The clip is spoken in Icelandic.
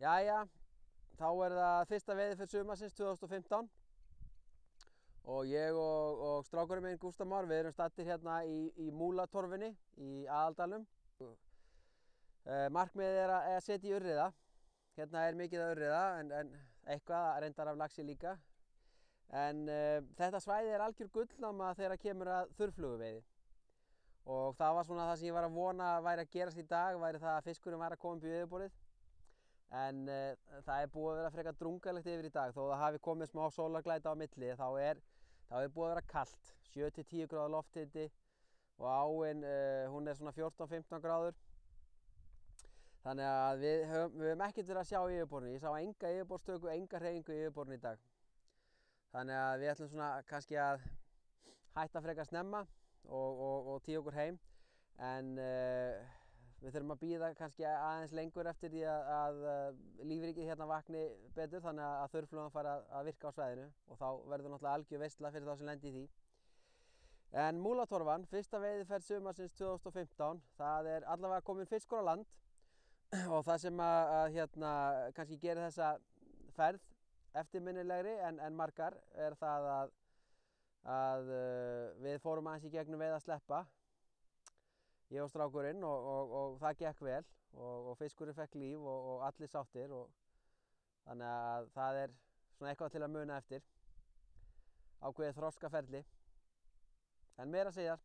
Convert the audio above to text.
Jæja, þá það fyrsta veiði fyrir sumarsins 2015 og ég og strákurinn minn Gústaf Már, við erum staddir hérna í Múlatorfunni í Aðaldalnum. Markmiðið að setja í urriða. Hérna mikið af urriða en eitthvað reyndar af laxi líka. En þetta svæði algjör gullnáma þegar kemur að þurrfluguveiði. Og það var svona það sem ég var að vona væri að gerast í dag, væri það að fiskurinn væri að koma upp í yfirborðið. En það búið að vera frekar drungalegt yfir í dag, þó það hafi komið smá sólarglæta á milli, þá búið að vera kalt, 7–10 gráður lofthiti og áin hún svona 14–15 gráður. Þannig að við höfum ekkert verið að sjá í yfirborðinu. Ég sá enga yfirborðsstöku, enga hreyfingu í yfirborðinu í dag. Þannig að við ætlum svona kannski að hætta frekar snemma og tíu okkur heim. En við þurfum að bíða kannski aðeins lengur eftir því að lífríkið hérna vakni betur, þannig að þurrflugan fari að virka á svæðinu og þá verður náttúrulega algjör veisla fyrir þá sem lendi í því. En Múlatorfan, fyrsta veiðiferð sumarsins 2015, það allavega komin fiskur á land og það sem kannski gerir þessa ferð eftirminnilegri en margar það að við fórum aðeins í gegnum veiða sleppa, ég og strákurinn, og það gekk vel og fiskurinn fekk líf og allir sáttir, og þannig að það svona eitthvað til að muna eftir, ákveðið þroskaferli, en meira síðar.